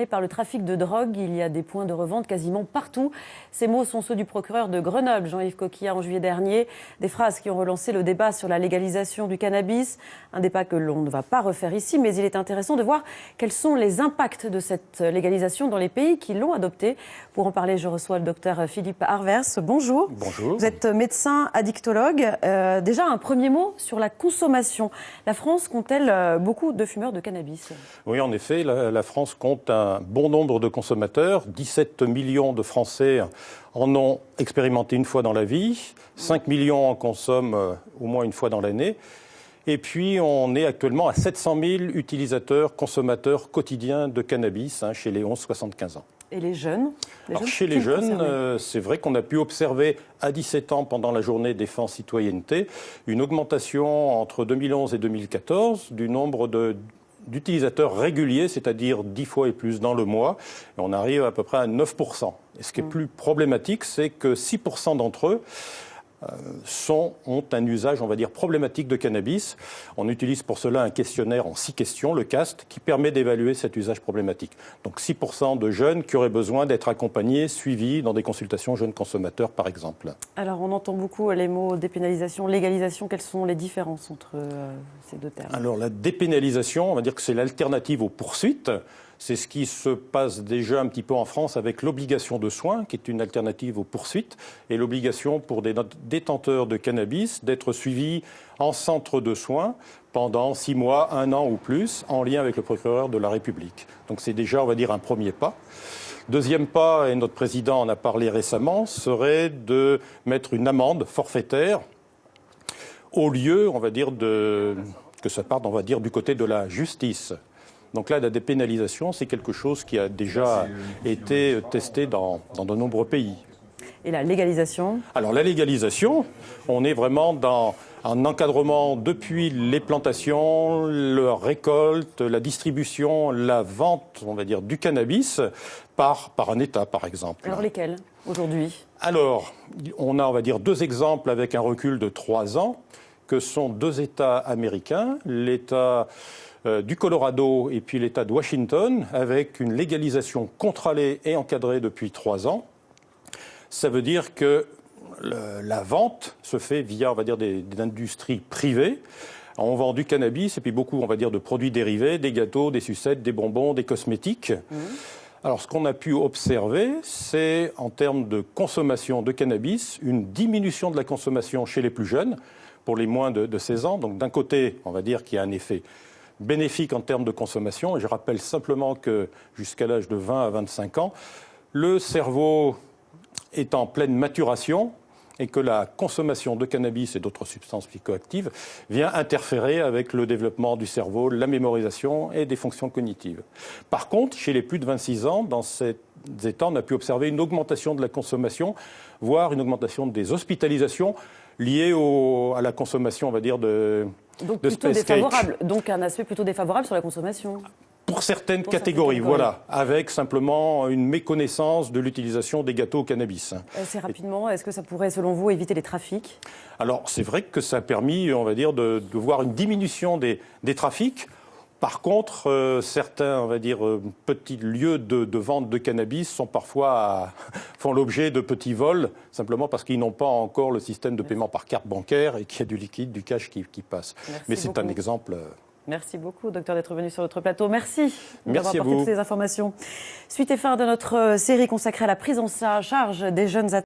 Par le trafic de drogue, il y a des points de revente quasiment partout. Ces mots sont ceux du procureur de Grenoble, Jean-Yves Coquillard, en juillet dernier. Des phrases qui ont relancé le débat sur la légalisation du cannabis. Un débat que l'on ne va pas refaire ici, mais il est intéressant de voir quels sont les impacts de cette légalisation dans les pays qui l'ont adoptée. Pour en parler, je reçois le docteur Philippe Arvers. Bonjour. Bonjour. Vous êtes médecin addictologue. Déjà, un premier mot sur la consommation. La France compte-t-elle beaucoup de fumeurs de cannabis ? Oui, en effet, la France compte un bon nombre de consommateurs. 17 millions de Français en ont expérimenté une fois dans la vie. 5 millions en consomment au moins une fois dans l'année. Et puis, on est actuellement à 700 000 utilisateurs, consommateurs quotidiens de cannabis chez les 11-75 ans. Et les jeunes, chez les jeunes, c'est vrai qu'on a pu observer à 17 ans, pendant la journée défense citoyenneté, une augmentation entre 2011 et 2014 du nombre d'utilisateurs réguliers, c'est-à-dire 10 fois et plus dans le mois. Et on arrive à peu près à 9%. Et ce qui est plus problématique, c'est que 6% d'entre eux ont un usage, on va dire, problématique de cannabis. On utilise pour cela un questionnaire en 6 questions, le CAST, qui permet d'évaluer cet usage problématique. Donc 6% de jeunes qui auraient besoin d'être accompagnés, suivis dans des consultations jeunes consommateurs, par exemple. Alors, on entend beaucoup les mots dépénalisation, légalisation. Quelles sont les différences entre ces deux termes ? Alors, la dépénalisation, on va dire que c'est l'alternative aux poursuites. C'est ce qui se passe déjà un petit peu en France avec l'obligation de soins, qui est une alternative aux poursuites, et l'obligation pour des détenteurs de cannabis d'être suivis en centre de soins pendant 6 mois, 1 an ou plus, en lien avec le procureur de la République. Donc c'est déjà, on va dire, un premier pas. Deuxième pas, et notre président en a parlé récemment, serait de mettre une amende forfaitaire au lieu, on va dire, que ça parte, on va dire, du côté de la justice. Donc là, la dépénalisation, c'est quelque chose qui a déjà été testé dans de nombreux pays. Et la légalisation ? Alors la légalisation, on est vraiment dans un encadrement depuis les plantations, la récolte, la distribution, la vente, on va dire, du cannabis par un État, par exemple. Alors lesquels, aujourd'hui ? Alors, on a, on va dire, 2 exemples avec un recul de 3 ans, que sont 2 États américains, l'État du Colorado et puis l'État de Washington, avec une légalisation contrôlée et encadrée depuis 3 ans. Ça veut dire que la vente se fait via, on va dire, des industries privées. On vend du cannabis et puis beaucoup, on va dire, de produits dérivés, des gâteaux, des sucettes, des bonbons, des cosmétiques. Alors, ce qu'on a pu observer, c'est, en termes de consommation de cannabis, une diminution de la consommation chez les plus jeunes, pour les moins de 16 ans. Donc, d'un côté, on va dire qu'il y a un effet bénéfique en termes de consommation. Et je rappelle simplement que jusqu'à l'âge de 20 à 25 ans, le cerveau est en pleine maturation et que la consommation de cannabis et d'autres substances psychoactives vient interférer avec le développement du cerveau, la mémorisation et des fonctions cognitives. Par contre, chez les plus de 26 ans, dans ces états, on a pu observer une augmentation de la consommation, voire une augmentation des hospitalisations liées à la consommation, on va dire, de Space Cake. Donc un aspect plutôt défavorable sur la consommation. Pour certaines catégories, voilà, avec simplement une méconnaissance de l'utilisation des gâteaux au cannabis. Assez rapidement, est-ce que ça pourrait, selon vous, éviter les trafics ? Alors, c'est vrai que ça a permis, on va dire, de voir une diminution des trafics. Par contre, certains, on va dire, petits lieux de vente de cannabis font l'objet de petits vols, simplement parce qu'ils n'ont pas encore le système de paiement par carte bancaire et qu'il y a du liquide, du cash qui passe. Mais c'est un exemple. Merci beaucoup, docteur, d'être venu sur notre plateau. Merci d'avoir à apporté vous. toutes ces informations. Suite et fin de notre série consacrée à la prise en charge des jeunes